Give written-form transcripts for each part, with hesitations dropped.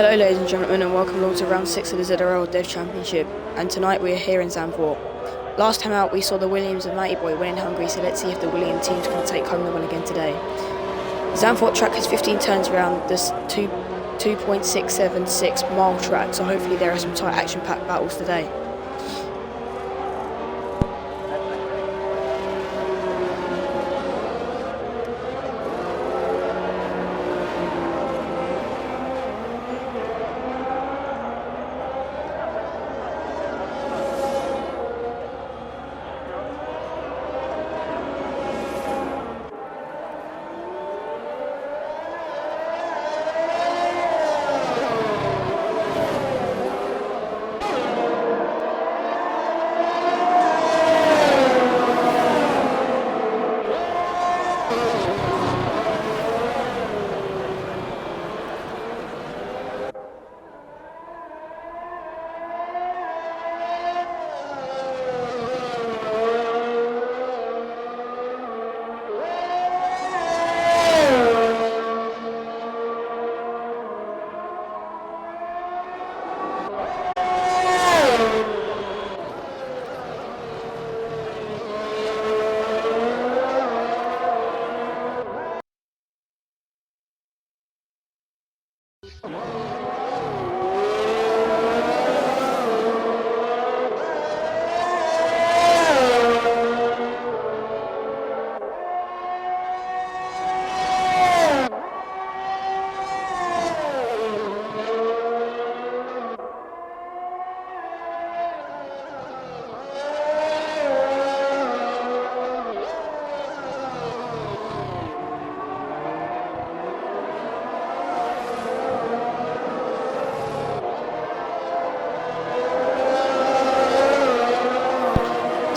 Hello ladies and gentlemen, and welcome along to round 6 of the ZRL DEV Championship, and tonight we are here in Zandvoort. Last time out we saw the Williams and Matey Boy winning Hungary, so let's see if the Williams teams can take home the win again today. The Zandvoort track has 15 turns around this 2.676 mile track, so hopefully there are some tight action-packed battles today.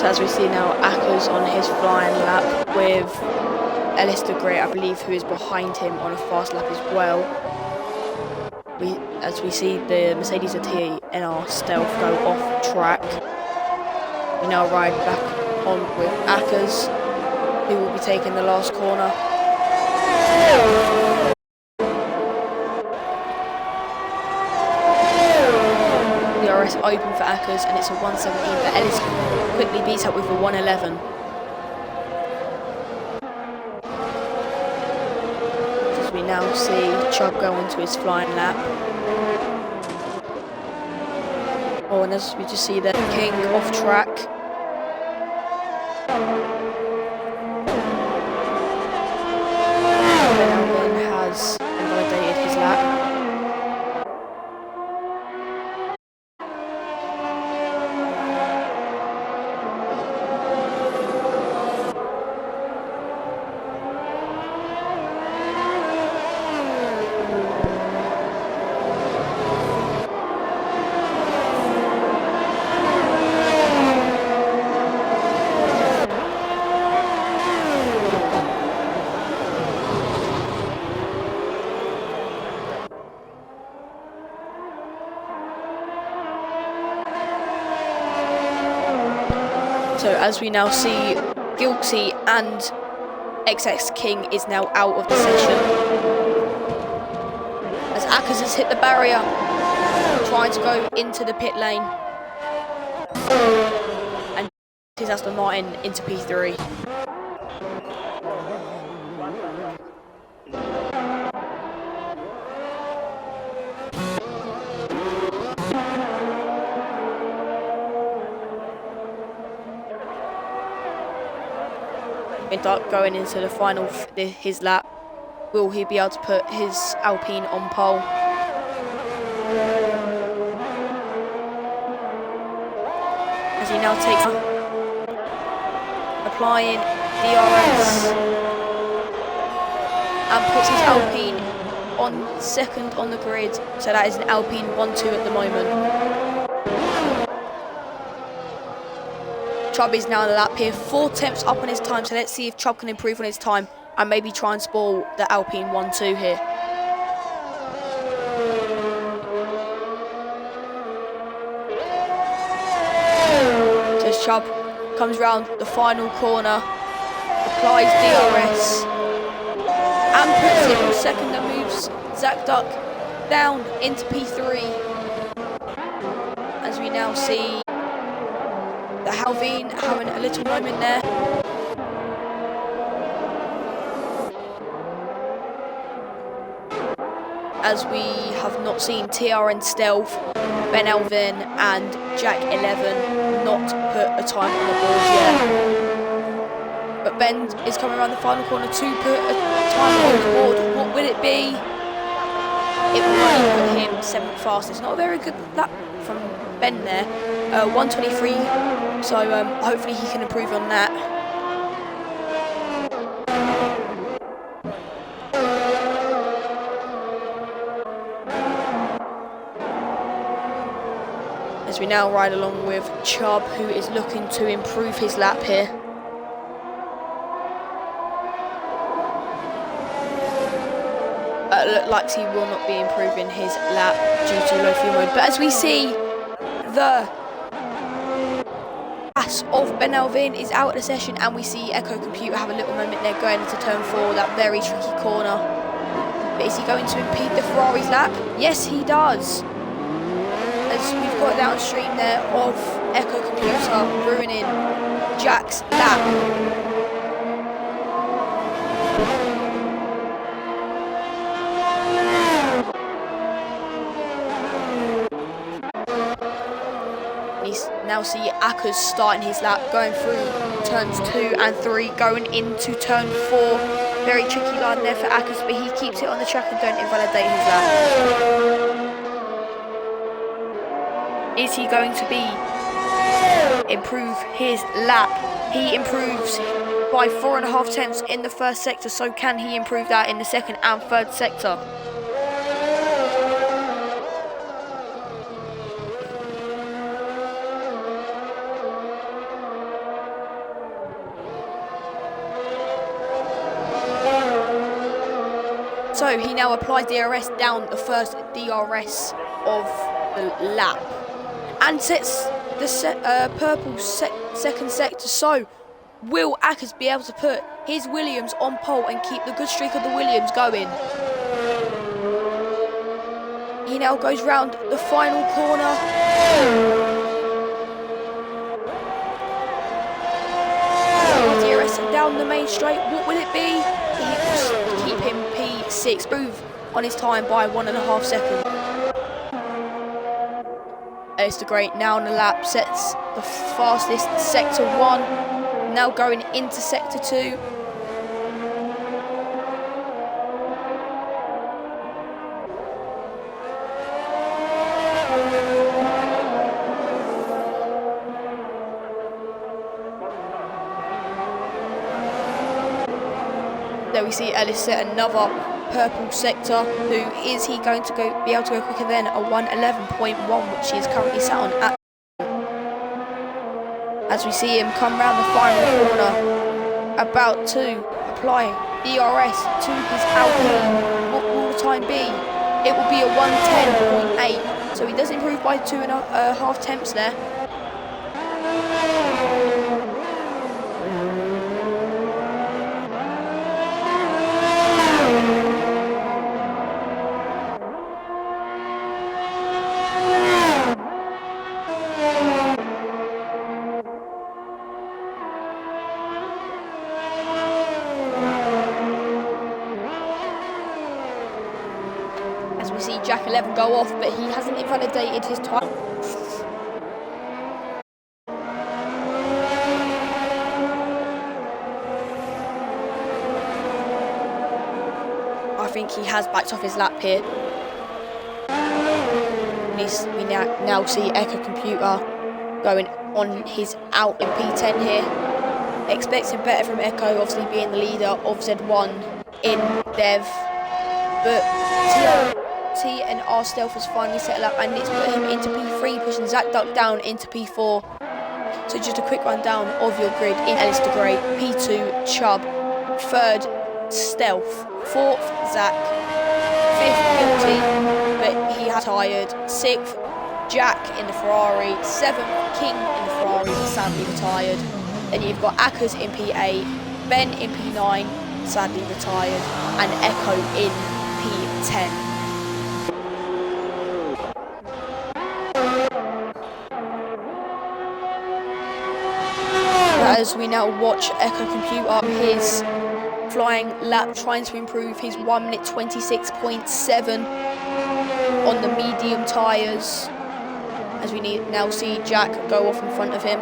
As we see now, Akers on his flying lap with Ellis the Great, I believe, who is behind him on a fast lap as well. As we see the Mercedes AT in our stealth go off track. We now ride back on with Akers, who will be taking the last corner. DRS open for Akers, and it's a 117, but Ellis quickly beats up with a 111. As we now see Chubb go onto his flying lap. Oh, and as we just see the King off track. Ben has invalidated his lap. So as we now see, Gilksy and XX King is now out of the session. As Akers has hit the barrier, trying to go into the pit lane. And his Aston Martin into P3. Going into the final, his lap. Will he be able to put his Alpine on pole? As he now takes, applying DRS, and puts his Alpine on second on the grid. So that is an Alpine 1-2 at the moment. Chubb is now on the lap here, 4 tenths up on his time, so let's see if Chubb can improve on his time and maybe try and spoil the Alpine 1-2 here. So as Chubb comes round the final corner, applies DRS, and puts it on second and moves Zach Duck down into P3. As we now see the Halveen having a little moment there. As we have not seen TRN Stealth, Ben Alvin and Jack 11 not put a time on the board yet. But Ben is coming around the final corner to put a time on the board. What will it be? It will only put him 7th fastest. Not a very good lap from Ben there. 1:23, so hopefully he can improve on that. As we now ride along with Chubb, who is looking to improve his lap here. Look like he will not be improving his lap due to low fuel mode. But as we see, the pass of Ben Alvin is out of the session, and we see Echo Computer have a little moment there going into turn 4, that very tricky corner. But is he going to impede the Ferrari's lap? Yes, he does. As we've got downstream there of Echo Computer ruining Jack's lap. Now see Akers starting his lap, going through turns 2 and 3, going into turn 4. Very tricky line there for Akers, but he keeps it on the track and don't invalidate his lap. Is he going to improve his lap? He improves by 4.5 tenths in the first sector, so can he improve that in the second and third sector? So he now applies DRS down the first DRS of the lap and sets the purple second sector. So will Akers be able to put his Williams on pole and keep the good streak of the Williams going? He now goes round the final corner. DRS down the main straight. What will it be? Keep him P6, move on his time by 1.5 seconds. It's the Great now on the lap, sets the fastest sector 1, now going into sector 2. There we see Ellis set another purple sector. Who is he going to be able to go quicker than a 1:11.1, which he is currently sat on at? As we see him come round the final corner, about to apply DRS to his Alpine. What will the time be? It will be a 1:10.8. So he does improve by 2.5 tenths there. As we see Jack 11 go off, but he hasn't invalidated his time. I think he has backed off his lap here. We now see Echo Computer going on his out in P10 here. Expecting better from Echo, obviously being the leader of Z1 in Dev. But T and R Stealth has finally settled up, and it's put him into P3, pushing Zach Duck down into P4. So just a quick rundown of your grid. In Ellis the Great, P2 Chubb, 3rd Stealth, 4th Zach, 5th Guilty, but he has tired, 6th Jack in the Ferrari, 7th King in the Ferrari, sadly retired. Then you've got Akers in P8, Ben in P9, sadly retired, and Echo in P10. As we now watch Echo compute up his flying lap, trying to improve his 1 minute 26.7 on the medium tyres. As we now see Jack go off in front of him.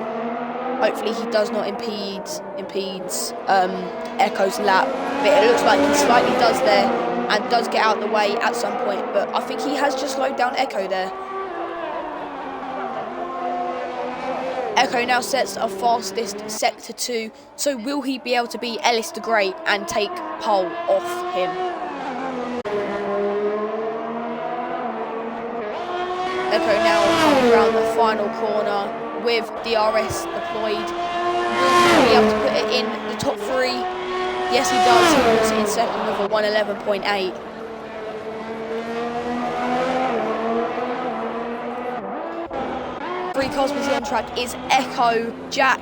Hopefully he does not impede Echo's lap, but it looks like he slightly does there and does get out of the way at some point, but I think he has just slowed down Echo there. Echo now sets a fastest sector 2, so will he be able to beat Ellis the Great and take pole off him? Echo now comes around the final corner with DRS deployed. Will he be able to put it in the top 3? Yes, he does. He puts it in second with a 1:11.8. Three cars busy on track is Echo, Jack,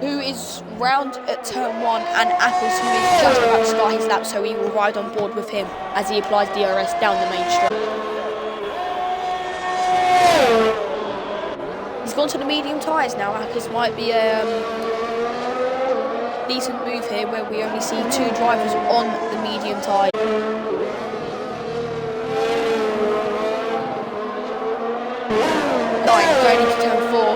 who is round at turn 1, and Apples, who is just about to start his lap, so he will ride on board with him as he applies DRS down the main straight. He's gone to the medium tyres now. Apples might be a decent move here where we only see 2 drivers on the medium tyre. Going into turn 4.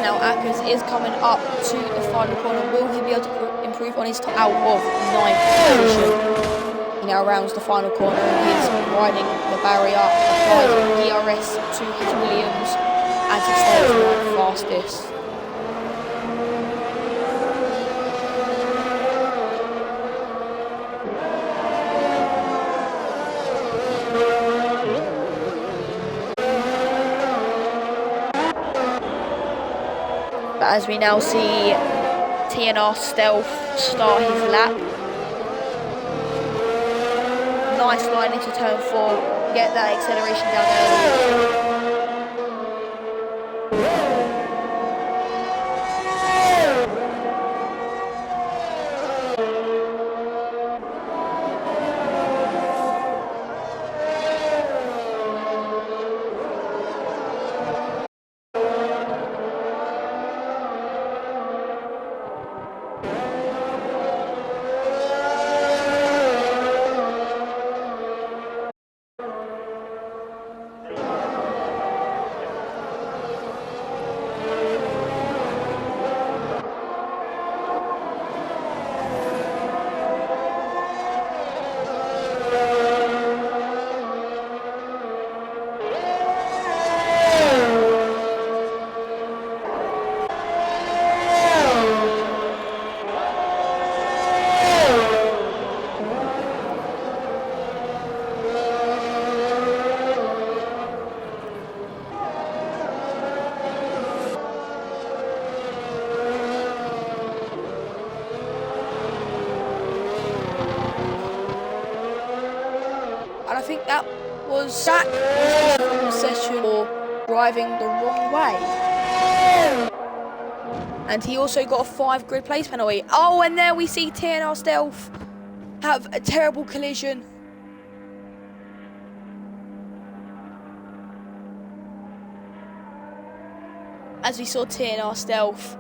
Now Ackers is coming up to the final corner. Will he be able to improve on his out of 9th position? He now rounds the final corner and he's riding the barrier, applies DRS to his Williams as he stays the fastest. As we now see TNR Stealth start his lap. Nice line into turn 4, get that acceleration down early. And I think that was Jack was session for driving the wrong way. And he also got a 5 grid place penalty. Oh, and there we see TNR Stealth have a terrible collision. As we saw TNR Stealth.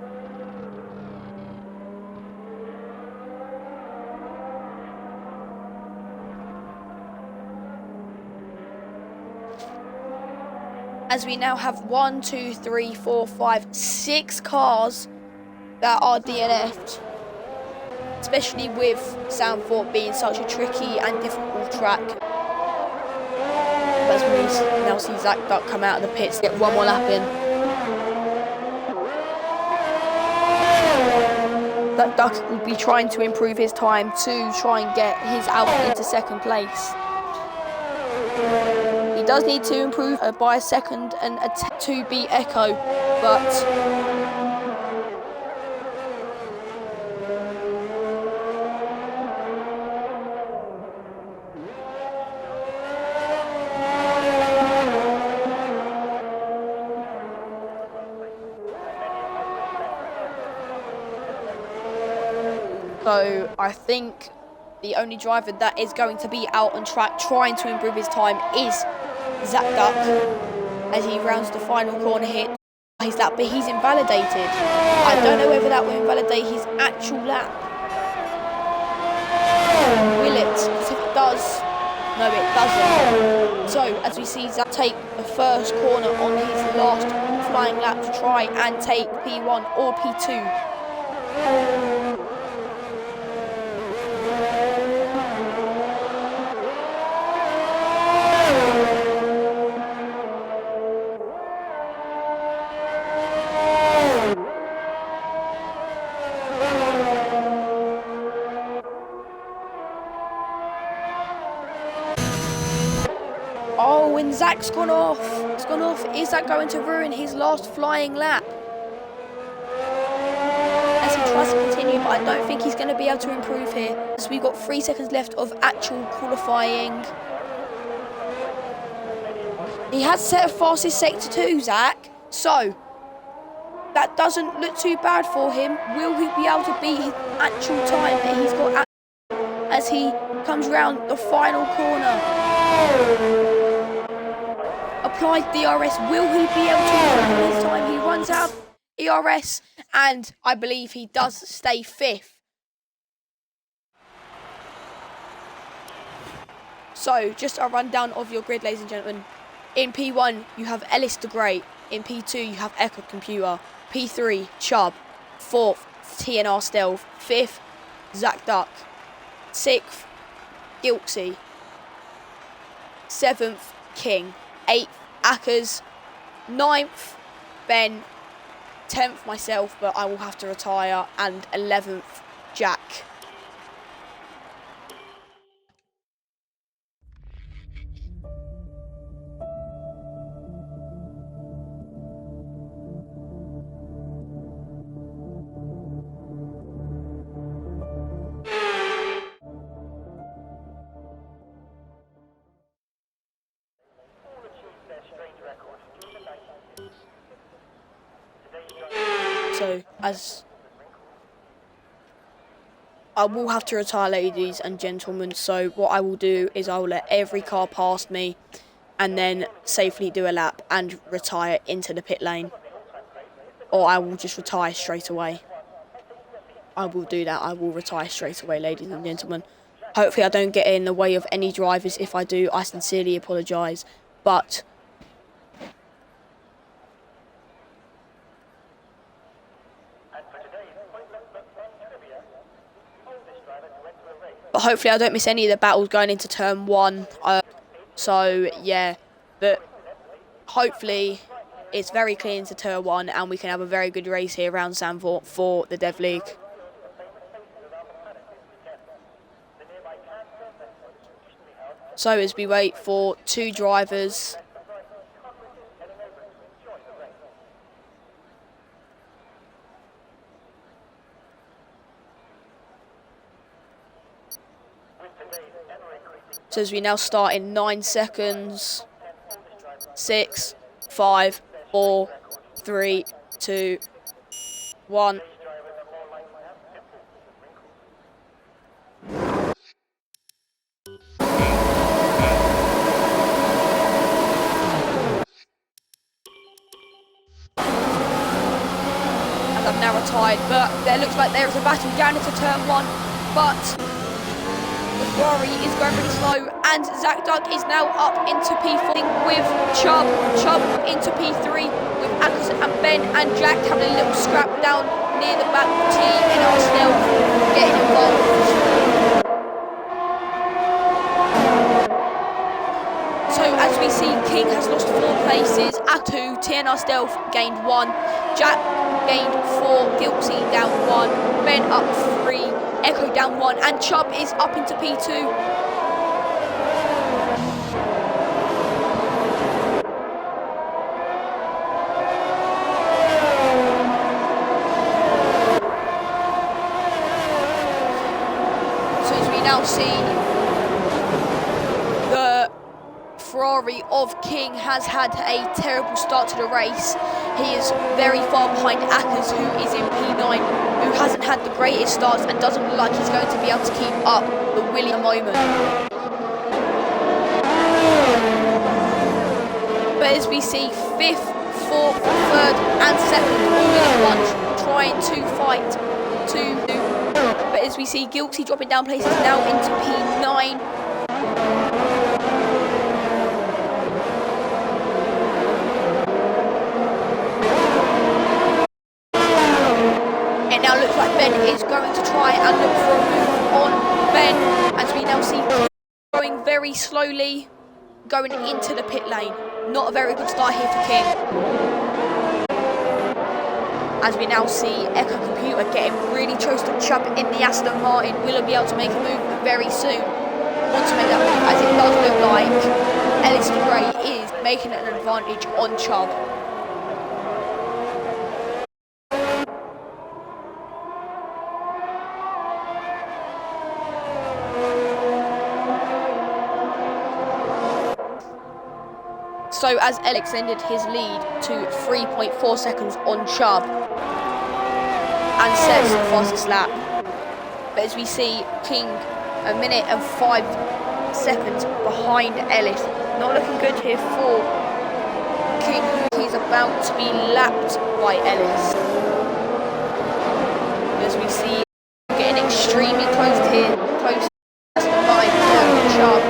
As we now have 1, 2, 3, 4, 5, 6 cars that are DNF'd, especially with Sandford being such a tricky and difficult track. As we now see Zach Duck come out of the pits, get one more lap in. That Duck will be trying to improve his time to try and get his Alfa into second place. He does need to improve by a second and to beat Echo, but so I think the only driver that is going to be out on track trying to improve his time is Zach Duck as he rounds the final corner here. He's that, but he's invalidated. I don't know whether that will invalidate his actual lap. Will it? Because if it does, no, it doesn't. So as we see Zach take the first corner on his last flying lap to try and take P1 or P2. Oh, and Zach's gone off. It's gone off. Is that going to ruin his last flying lap? As he tries to continue, but I don't think he's going to be able to improve here. So we've got 3 seconds left of actual qualifying. He has set a fastest sector 2, Zach. So that doesn't look too bad for him. Will he be able to beat his actual time that he's got as he comes round the final corner? Applied DRS. Will he be able to improve his time? He runs out of ERS, and I believe he does stay 5th. So, just a rundown of your grid, ladies and gentlemen. In P1, you have Ellis the Great. In P2, you have Echo Computer. P3, Chubb. 4th, TNR Stealth. 5th, Zach Duck. 6th, Gilksy. 7th, King. 8th, Ackers. 9th, Ben. 10th, myself, but I will have to retire. And 11th, Jack. So, as I will have to retire, ladies and gentlemen, so what I will do is I will let every car past me and then safely do a lap and retire into the pit lane. Or I will just retire straight away. I will do that. I will retire straight away, ladies and gentlemen. Hopefully I don't get in the way of any drivers. If I do, I sincerely apologise. But hopefully I don't miss any of the battles going into turn 1. So, yeah. But hopefully it's very clear into turn 1 and we can have a very good race here around Zandvoort for the Dev League. So as we wait for 2 drivers. So as we now start in 9 seconds. 6, 5, 4, 3, 2, 1. And I'm now retired, but there looks like there is a battle down into turn 1, but the Ferrari is going really slow, and Zach Duck is now up into P4 with Chubb into P3 with Ackers and Ben and Jack having a little scrap down near the back. TNR Stealth getting involved. So as we see, King has lost 4 places. At 2, TNR Stealth gained 1. Jack gained 4. Gilksy down 1. Ben up 3. Echo down 1. And Chubb is up into P2. Ferrari of King has had a terrible start to the race. He is very far behind Ackers, who is in P9, who hasn't had the greatest starts and doesn't look like he's going to be able to keep up the William moment. But as we see 5th, 4th, 3rd and 2nd all in once, trying to fight to. But as we see Guilty dropping down places now into P9. It now looks like Ben is going to try and look for a move on Ben, as we now see King going very slowly, going into the pit lane. Not a very good start here for King. As we now see Echo Computer getting really close to Chubb in the Aston Martin. Will he be able to make a move very soon? Want to make that move, as it does look like Ellis Gray is making an advantage on Chubb. So as Ellis extended his lead to 3.4 seconds on Chubb and sets the fastest lap. But as we see King 1 minute and 5 seconds behind Ellis. Not looking good here for King. He's about to be lapped by Ellis. As we see getting extremely close here, close to the line of Chubb.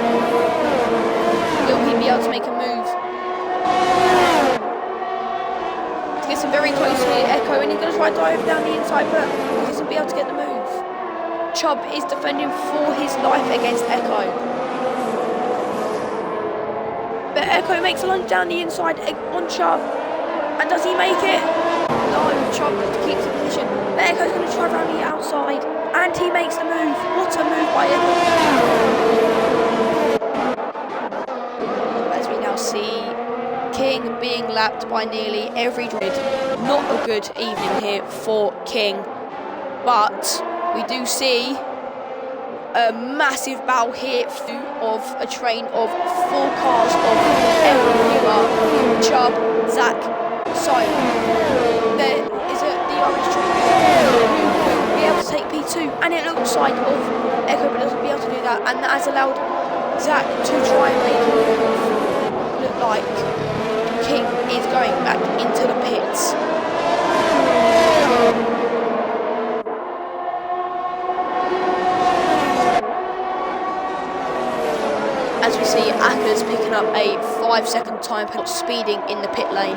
Will he be able to make a move? Gets him very close here, Echo, and he's going to try to dive down the inside, but he doesn't be able to get the move. Chubb is defending for his life against Echo. But Echo makes a lunge down the inside on Chubb. And does he make it? No, Chubb keeps the position. But Echo's going to try around the outside. And he makes the move. What a move by Echo. As we now see King being lapped by nearly every grid. Not a good evening here for King. But we do see a massive battle here of a train of 4 cars of Echo, Chubb, Zach. So there is the orange train who will be able to take P2, and it looks like Echo but doesn't be able to do that, and that has allowed Zach to try and make it look like King is going back into the pits. As we see Ackers picking up a 5-second time penalty, speeding in the pit lane.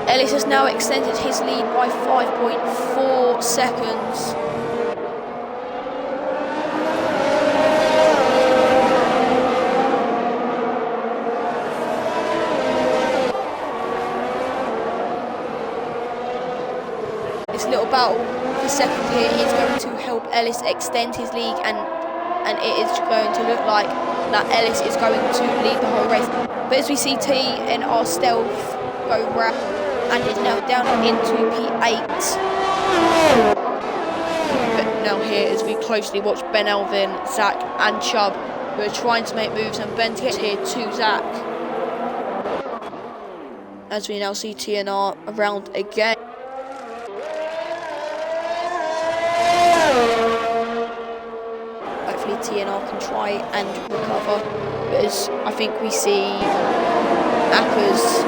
Ellis has now extended his lead by 5.4 seconds. This little battle for second here is going to help Ellis extend his lead, and it is going to look like that Ellis is going to lead the whole race. But as we see T and our Stealth go round and is now down into P8. But now here as we closely watch Ben Alvin, Zach and Chubb, who are trying to make moves, and Ben gets here to Zach. As we now see TNR around again. Hopefully TNR can try and recover, but as I think we see Ackers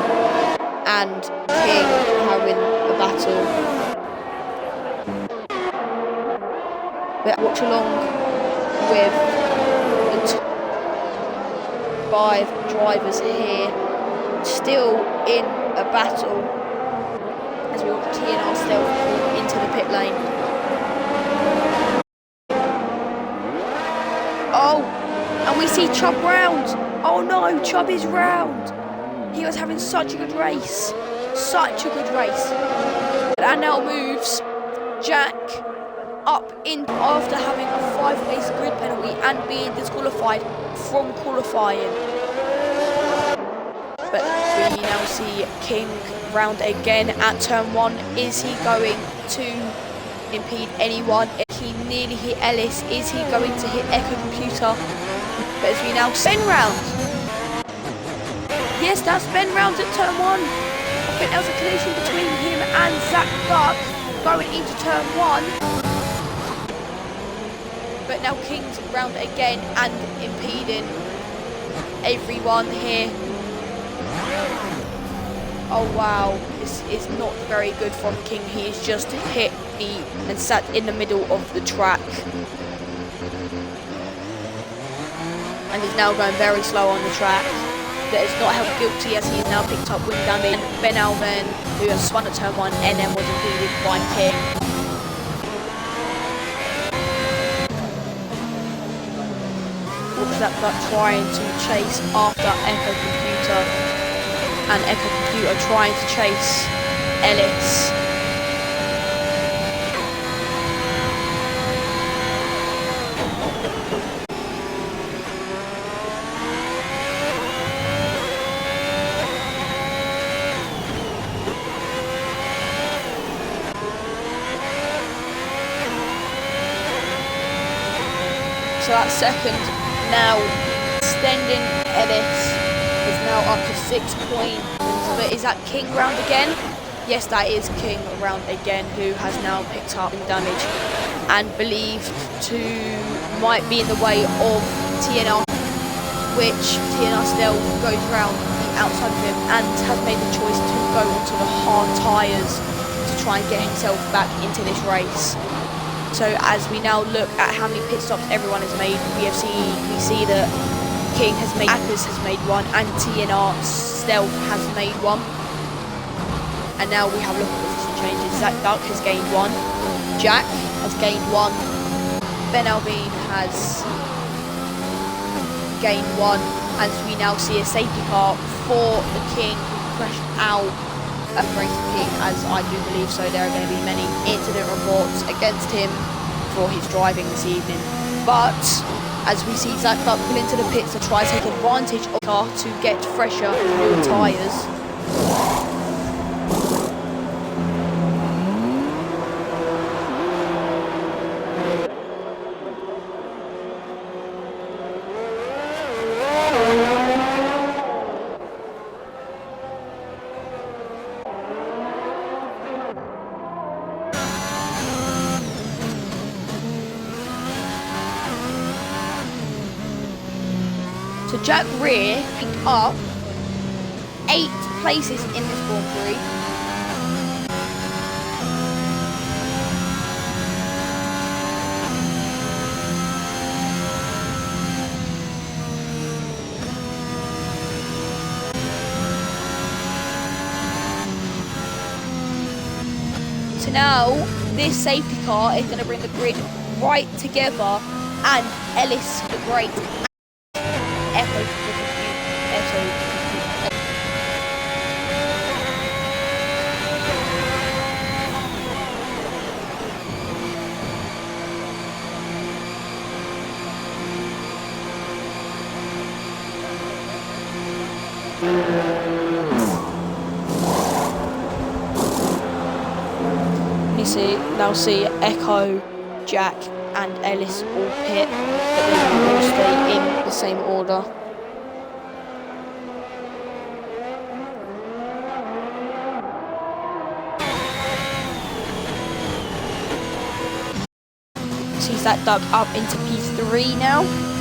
and King having a battle. But watch along with the 5 drivers here, still in a battle, as we watch TNR Stealth into the pit lane. Oh, and we see Chubb round. Oh no, Chubb is round. He was having such a good race. Such a good race. And now moves Jack up in after having a 5-race grid penalty and being disqualified from qualifying. But we now see King round again at turn 1. Is he going to impede anyone? He nearly hit Ellis. Is he going to hit Echo Computer? But as we now spin round. Yes, that's spin round at turn 1. I think there was a collision between him and Zach Duck going into turn 1. But now King's round again and impeding everyone here. Oh wow, this is not very good from King. He has just hit me and sat in the middle of the track. And he's now going very slow on the track. That is not held guilty as he has now picked up wind damage. Ben Alvin, who has spun at turn 1 and then was impeded by King. That trying to chase after Echo Computer, and Echo Computer trying to chase Ellis. So that second now extending Ellis is now up to 6 points. But is that King round again? Yes, that is King round again, who has now picked up damage and believed to might be in the way of TNR, which TNR still goes around the outside of him and has made the choice to go onto the hard tyres to try and get himself back into this race. So as we now look at how many pit stops everyone has made, we see that King has made, Akers has made 1, and TNR Stealth has made 1. And now we have a look at position changes. Zach Duck has gained 1, Jack has gained 1, Ben Alvin has gained 1, as we now see a safety car for the King who crashed out of Racing King, as I do believe so. There are going to be many incident reports against him for his driving this evening. But as we see Zach Duck pull into the pits to try to take advantage of the car to get fresher, newer tyres. So Jack Rear picked up 8 places in this Grand Prix. So now this safety car is going to bring the grid right together, and Ellis the Great now see Echo, Jack and Ellis all pit, but they will all stay in the same order. Sees that duck up into P3 now.